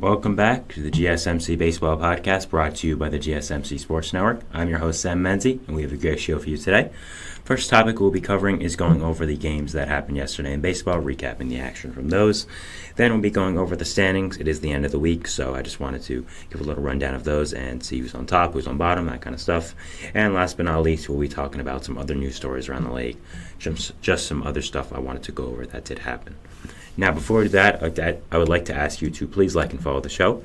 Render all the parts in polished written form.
Welcome back to the GSMC Baseball Podcast, brought to you by the GSMC Sports Network. I'm your host, Sam Menzie, and we have a great show for you today. First topic we'll be covering is going over the games that happened yesterday in baseball, recapping the action from those. Then we'll be going over the standings. It is the end of the week, so I just wanted to give a little rundown of those and see who's on top, who's on bottom, that kind of stuff. And last but not least, we'll be talking about some other news stories around the league, just some other stuff I wanted to go over that did happen. Now, before that, I would like to ask you to please like and follow the show.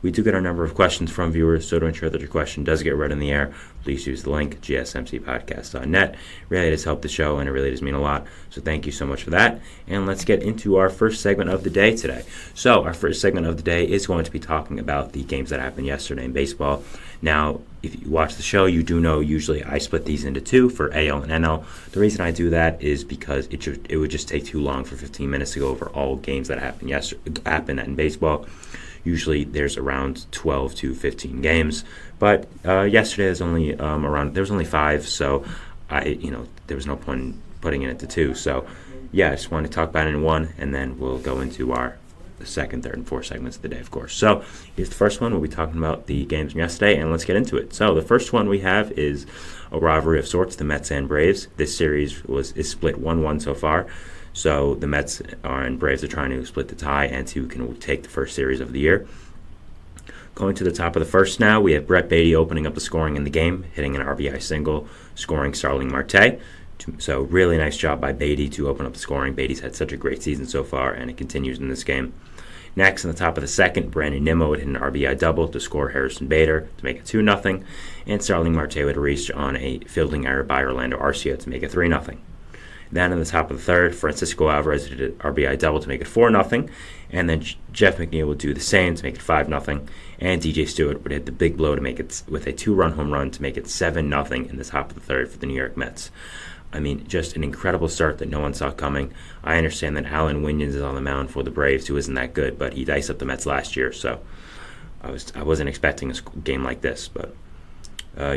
We do get a number of questions from viewers, so to ensure that your question does get read in the air, please use the link, gsmcpodcast.net. Really does help the show, and it really does mean a lot, so thank you so much for that. And let's get into our first segment of the day today. So, our first segment of the day is going to be talking about the games that happened yesterday in baseball. Now, if you watch the show, you do know usually I split these into two for AL and NL. The reason I do that is because it would just take too long for 15 minutes to go over all games that happened in baseball. Usually there's around 12 to 15 games, but yesterday there was only 5, so there was no point in putting it into 2. So yeah, I just wanted to talk about it in one, and then we'll go into our second, third, and fourth segments of the day, of course. So here's the first one. We'll be talking about the games from yesterday, and let's get into it. So the first one we have is a rivalry of sorts, the Mets and Braves. This series is split 1-1 so far. So the Mets and Braves are trying to split the tie and who can take the first series of the year. Going to the top of the first now, we have Brett Baty opening up the scoring in the game, hitting an RBI single, scoring Starling Marte. So really nice job by Baty to open up the scoring. Baty's had such a great season so far, and it continues in this game. Next, in the top of the second, Brandon Nimmo would hit an RBI double to score Harrison Bader to make it 2-0, and Starling Marte would reach on a fielding error by Orlando Arcia to make it 3-0. Then in the top of the third, Francisco Alvarez did an RBI double to make it 4-0, and then Jeff McNeil would do the same to make it 5-0, and DJ Stewart would hit the big blow to make it with a 2-run home run to make it 7-0 in the top of the third for the New York Mets. I mean, just an incredible start that no one saw coming. I understand that Alan Winans is on the mound for the Braves, who isn't that good, but he diced up the Mets last year, so I wasn't expecting a game like this, but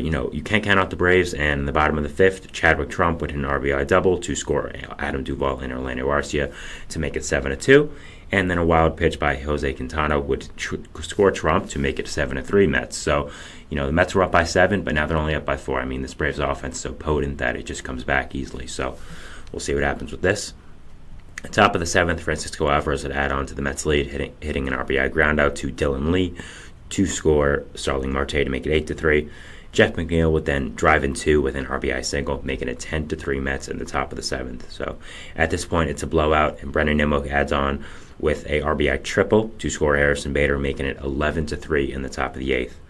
you can't count out the Braves, and in the bottom of the fifth, Chadwick Trump would hit an RBI double to score Adam Duvall and Orlando Arcia to make it 7-2, and then a wild pitch by Jose Quintana would score Trump to make it 7-3 Mets. So, the Mets were up by 7, but now they're only up by 4. I mean, this Braves offense is so potent that it just comes back easily. So we'll see what happens with this. At top of the seventh, Francisco Alvarez would add on to the Mets' lead, hitting an RBI groundout to Dylan Lee to score Starling Marte to make it 8-3. Jeff McNeil would then drive in 2 with an RBI single, making it 10-3 Mets in the top of the seventh. So at this point, it's a blowout, and Brandon Nimmo adds on with a RBI triple to score Harrison Bader, making it 11-3 in the top of the eighth.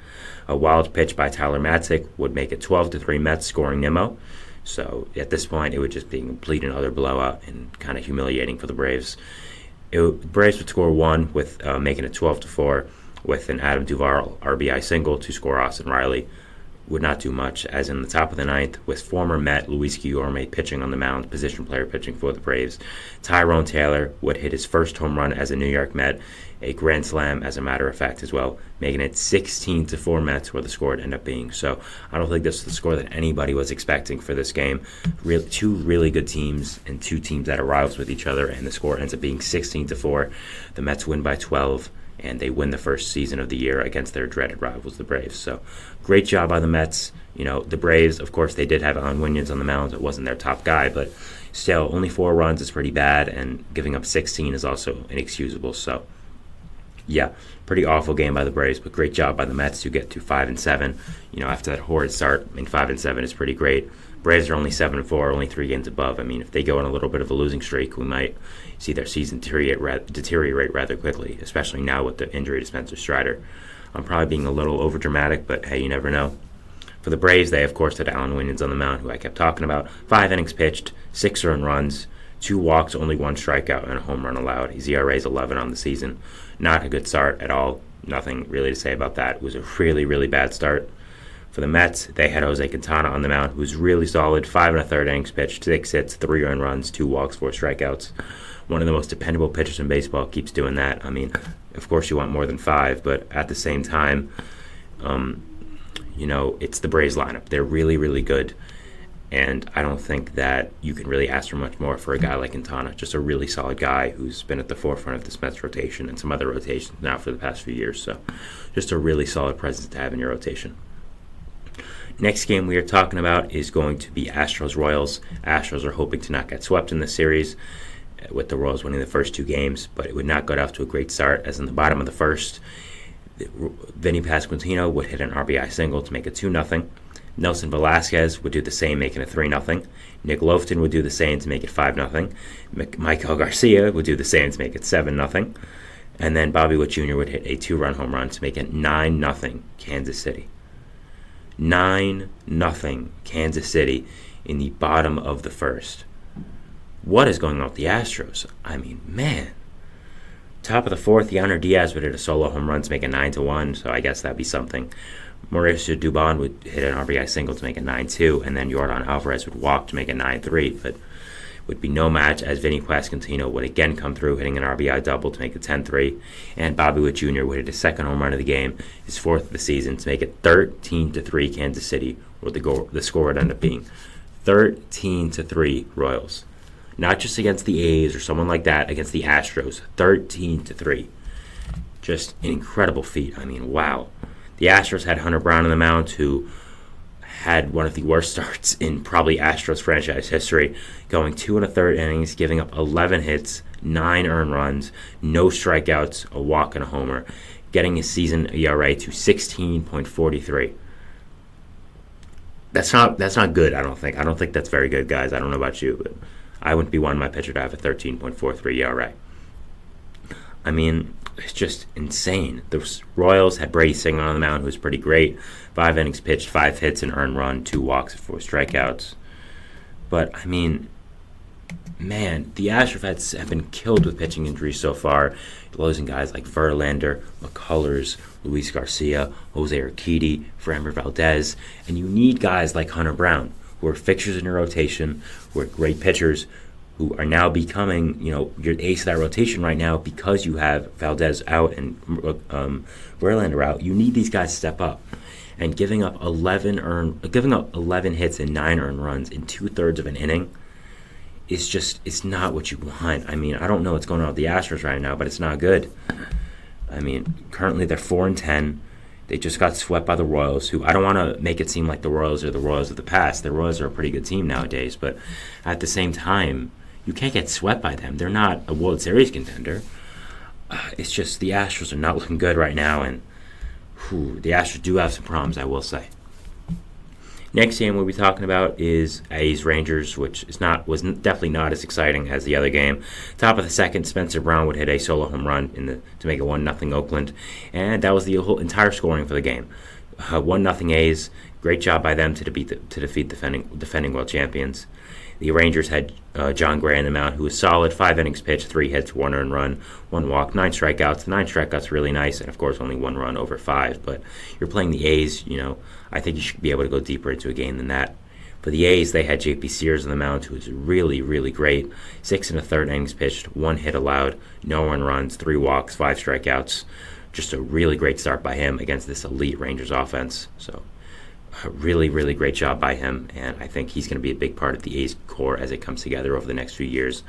A wild pitch by Tyler Matzik would make it 12-3 Mets, scoring Nimmo. So at this point, it would just be a complete and utter blowout and kind of humiliating for the Braves. The Braves would score 1 with making it 12-4 with an Adam Duvall RBI single to score Austin Riley. Would not do much, as in the top of the ninth, with former Met Luis Guillorme pitching on the mound, position player pitching for the Braves. Tyrone Taylor would hit his first home run as a New York Met, a grand slam, as a matter of fact, as well, making it 16-4 Mets, where the score would end up being. So I don't think this is the score that anybody was expecting for this game. Two really good teams and two teams that are rivals with each other, and the score ends up being 16-4. The Mets win by 12. And they win the first season of the year against their dreaded rivals, the Braves. So, great job by the Mets. The Braves, of course, they did have Alan Winans on the mound. It wasn't their top guy, but still, only 4 runs is pretty bad, and giving up 16 is also inexcusable. So, yeah, pretty awful game by the Braves, but great job by the Mets to get to 5-7. After that horrid start, 5-7 is pretty great. Braves are only 7-4, only 3 games above. I mean, if they go on a little bit of a losing streak, we might see their season deteriorate rather quickly, especially now with the injury to Spencer Strider. I'm probably being a little overdramatic, but hey, you never know. For the Braves, they, of course, had Alan Winans on the mound, who I kept talking about. 5 innings pitched, 6 earned runs, 2 walks, only 1 strikeout, and a home run allowed. His ERA is 11 on the season. Not a good start at all. Nothing really to say about that. It was a really, really bad start. For the Mets, they had Jose Quintana on the mound, who was really solid. 5 1/3 innings pitched, 6 hits, 3 earned runs, 2 walks, 4 strikeouts. One of the most dependable pitchers in baseball keeps doing that. I mean, of course you want more than 5, but at the same time, it's the Braves lineup. They're really, really good. And I don't think that you can really ask for much more for a guy like Quintana. Just a really solid guy who's been at the forefront of this Mets rotation and some other rotations now for the past few years. So just a really solid presence to have in your rotation. Next game we are talking about is going to be Astros-Royals. Astros are hoping to not get swept in this series, with the Royals winning the first 2 games, but it would not get off to a great start, as in the bottom of the first, Vinny Pasquantino would hit an RBI single to make it 2-0. Nelson Velasquez would do the same, making it 3-0. Nick Lofton would do the same to make it 5-0. Michael Garcia would do the same to make it 7-0. And then Bobby Witt Jr. would hit a 2-run home run to make it 9-0 Kansas City. 9-0 Kansas City in the bottom of the first. What is going on with the Astros? I mean, man. Top of the fourth, Yanner Diaz would hit a solo home run to make it 9-1, so I guess that'd be something. Mauricio Dubon would hit an RBI single to make it 9-2, and then Yordan Alvarez would walk to make it 9-3, but would be no match, as Vinny Pasquantino would again come through, hitting an RBI double to make it 10-3, and Bobby Witt Jr. would hit his second home run of the game, his 4th of the season, to make it 13-3 Kansas City, where the score would end up being 13-3 Royals. Not just against the A's or someone like that, against the Astros, 13-3. Just an incredible feat. I mean, wow. The Astros had Hunter Brown on the mound, who had one of the worst starts in probably Astros franchise history, going 2 1/3 innings, giving up 11 hits, 9 earned runs, no strikeouts, a walk and a homer, getting his season ERA to 16.43. That's not good, I don't think. I don't think that's very good, guys. I don't know about you, but I wouldn't be wanting my pitcher to have a 13.43 ERA. I mean, it's just insane. The Royals had Brady Singer on the mound, who was pretty great. 5 innings pitched, 5 hits, an earned run, 2 walks, 4 strikeouts. But, I mean, man, the Astros have been killed with pitching injuries so far, losing guys like Verlander, McCullers, Luis Garcia, Jose Urquidy, Framber Valdez, and you need guys like Hunter Brown, who are fixtures in your rotation, who are great pitchers, who are now becoming, your ace of that rotation right now because you have Valdez out and Verlander out. You need these guys to step up. And giving up 11 hits and 9 earned runs in 2/3 of an inning it's not what you want. I mean, I don't know what's going on with the Astros right now, but it's not good. I mean, currently they're 4-10. They just got swept by the Royals, who I don't want to make it seem like the Royals are the Royals of the past. The Royals are a pretty good team nowadays, but at the same time, you can't get swept by them. They're not a World Series contender. It's just the Astros are not looking good right now, and the Astros do have some problems, I will say. Next game we'll be talking about is A's Rangers, which was definitely not as exciting as the other game. Top of the second, Spencer Brown would hit a solo home run to make it 1-0 Oakland, and that was the whole entire scoring for the game. 1-0 A's. Great job by them to defeat defending world champions. The Rangers had John Gray on the mound, who was solid. 5 innings pitched, 3 hits, 1 earned run, 1 walk, 9 strikeouts. 9 strikeouts really nice, and of course only 1 run over 5. But you're playing the A's, I think you should be able to go deeper into a game than that. For the A's, they had J.P. Sears on the mound, who was really, really great. 6 1/3 innings pitched, 1 hit allowed, no earned runs, 3 walks, 5 strikeouts. Just a really great start by him against this elite Rangers offense. So a really, really great job by him, and I think he's going to be a big part of the A's core as it comes together over the next few years.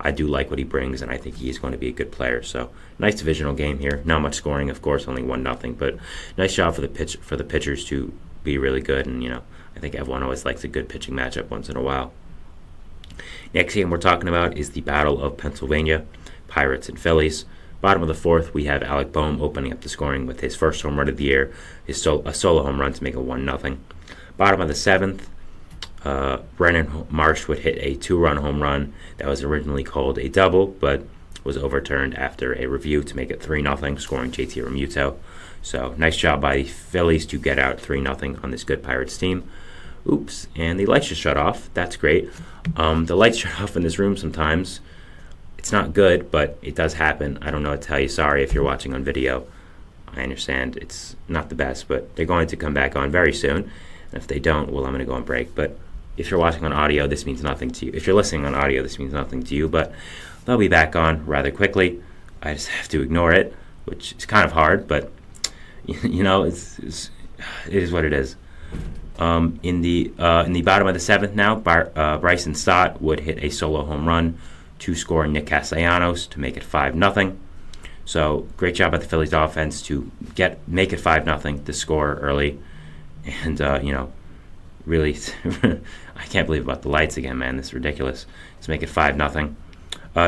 I do like what he brings, and I think he's going to be a good player. So nice divisional game here. Not much scoring, of course, only 1-0, but nice job for the pitchers to be really good, and I think everyone always likes a good pitching matchup once in a while. Next game we're talking about is the Battle of Pennsylvania, Pirates and Phillies. Bottom of the fourth, we have Alec Boehm opening up the scoring with his first home run of the year, a solo home run to make it 1-0. Bottom of the seventh, Brennan Marsh would hit a 2-run home run that was originally called a double, but was overturned after a review to make it 3-0, scoring JT Realmuto. So nice job by the Phillies to get out 3-0 on this good Pirates team. Oops, and the lights just shut off. That's great. The lights shut off in this room sometimes. It's not good, but it does happen. I don't know what to tell you. Sorry if you're watching on video. I understand it's not the best, but they're going to come back on very soon. And if they don't, well, I'm going to go on break. But if you're watching on audio, this means nothing to you. If you're listening on audio, this means nothing to you. But they'll be back on rather quickly. I just have to ignore it, which is kind of hard, but it is what it is. In the bottom of the seventh now, Bryson Stott would hit a solo home run to score Nick Castellanos to make it 5-0. So great job by the Phillies offense to make it 5-0 to score early, and really, I can't believe about the lights again, man. This is ridiculous. To make it 5-0.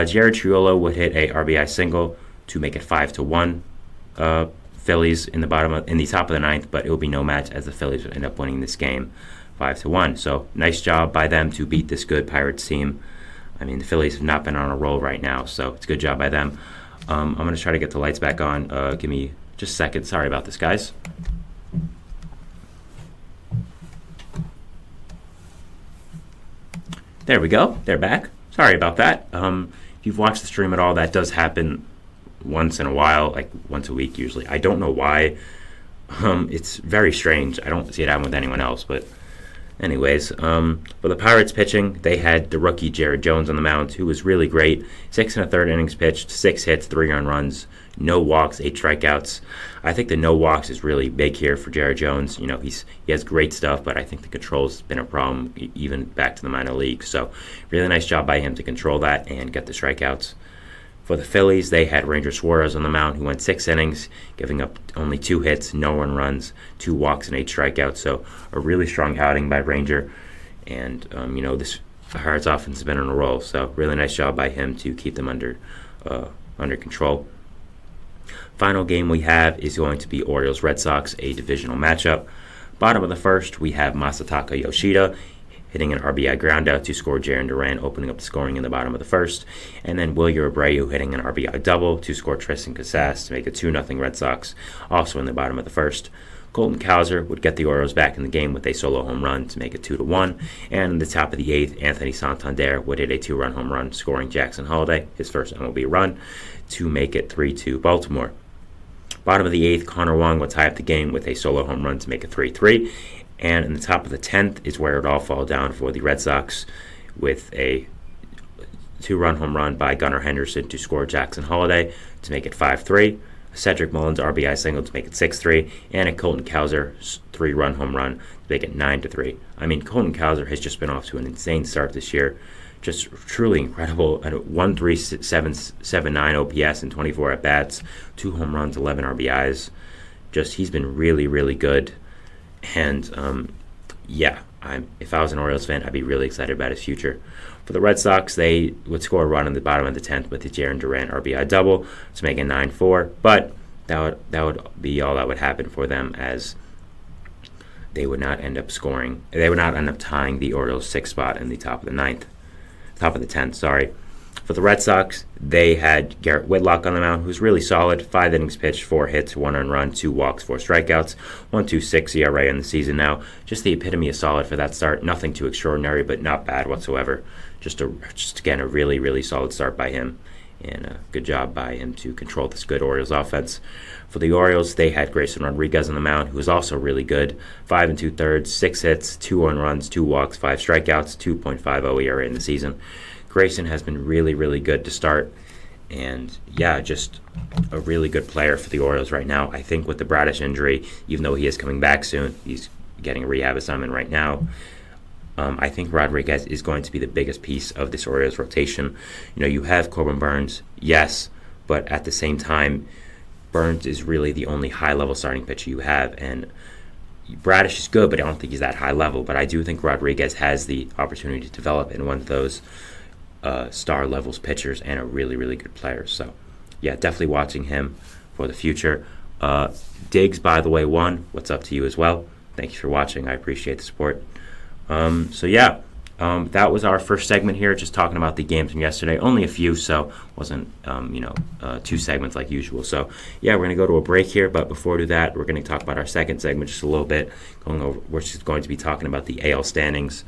Jared Triolo would hit a RBI single to make it 5-1. Phillies in the top of the ninth, but it will be no match as the Phillies would end up winning this game 5-1. So nice job by them to beat this good Pirates team. I mean, the Phillies have not been on a roll right now, so it's a good job by them. I'm going to try to get the lights back on. Give me just a second. Sorry about this, guys. There we go. They're back. Sorry about that. If you've watched the stream at all, that does happen once in a while, like once a week usually. I don't know why. It's very strange. I don't see it happen with anyone else, but anyways, for the Pirates pitching, they had the rookie Jared Jones on the mound, who was really great. 6 1/3 innings pitched, 6 hits, 3 earned runs, no walks, 8 strikeouts. I think the no walks is really big here for Jared Jones. He has great stuff, but I think the control's been a problem even back to the minor leagues. So really nice job by him to control that and get the strikeouts. For the Phillies, they had Ranger Suarez on the mound, who went 6 innings, giving up only 2 hits, no earned runs, 2 walks, and 8 strikeouts. So a really strong outing by Ranger. And, this Pirates offense has been on a roll. So really nice job by him to keep them under control. Final game we have is going to be Orioles-Red Sox, a divisional matchup. Bottom of the first, we have Masataka Yoshida hitting an RBI groundout to score Jarren Duran, opening up the scoring in the bottom of the first. And then Wilyer Abreu hitting an RBI double to score Tristan Casas to make it 2-0 Red Sox, also in the bottom of the first. Colton Cowser would get the Orioles back in the game with a solo home run to make it 2-1. And in the top of the eighth, Anthony Santander would hit a 2-run home run, scoring Jackson Holliday, his first MLB run, to make it 3-2 Baltimore. Bottom of the eighth, Connor Wong would tie up the game with a solo home run to make it 3-3. And in the top of the 10th is where it all fall down for the Red Sox, with a 2-run home run by Gunnar Henderson to score Jackson Holliday to make it 5-3. Cedric Mullins RBI single to make it 6-3, and a Colton Cowser 3-run home run to make it 9-3. I mean, Colton Cowser has just been off to an insane start this year. Just truly incredible. 1.3779 OPS in 24 at-bats, 2 home runs, 11 RBIs. He's been really, really good. And, if I was an Orioles fan, I'd be really excited about his future. For the Red Sox, they would score a run in the bottom of the 10th with the Jarren Duran RBI double to make it 9-4. But that would be all that would happen for them, as they would not end up scoring. They would not end up tying the Orioles' 6th spot in the top of the 10th. Sorry. For the Red Sox, they had Garrett Whitlock on the mound, who's really solid. 5 innings pitched, 4 hits, 1 earned run, 2 walks, 4 strikeouts, 1.26 ERA in the season now. Just the epitome of solid for that start. Nothing too extraordinary, but not bad whatsoever. Just again, a really, really solid start by him. And a good job by him to control this good Orioles offense. For the Orioles, they had Grayson Rodriguez on the mound, who was also really good. 5 2/3, 6 hits, 2 earned runs, 2 walks, 5 strikeouts, 2.50 ERA in the season. Grayson has been really, really good to start. And, just a really good player for the Orioles right now. I think with the Bradish injury, even though he is coming back soon, he's getting a rehab assignment right now. I think Rodriguez is going to be the biggest piece of this Orioles rotation. You have Corbin Burns, yes, but at the same time, Burns is really the only high-level starting pitcher you have. And Bradish is good, but I don't think he's that high level. But I do think Rodriguez has the opportunity to develop in one of those star levels pitchers and a really, really good player. So, definitely watching him for the future. Diggs, by the way, won. What's up to you as well? Thank you for watching. I appreciate the support. That was our first segment here, just talking about the games from yesterday. Only a few, so wasn't 2 segments like usual. So we're going to go to a break here, but before we do that, we're going to talk about our second segment just a little bit, we're just going to be talking about the AL standings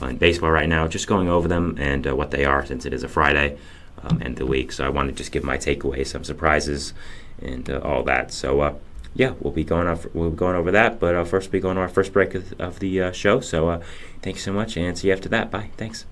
in baseball right now, just going over them and what they are, since it is a Friday end of the week. So I want to just give my takeaways, some surprises, and all that. So we'll be going over that, but first we'll be going to our first break of the show. So thanks so much, and see you after that. Bye. Thanks.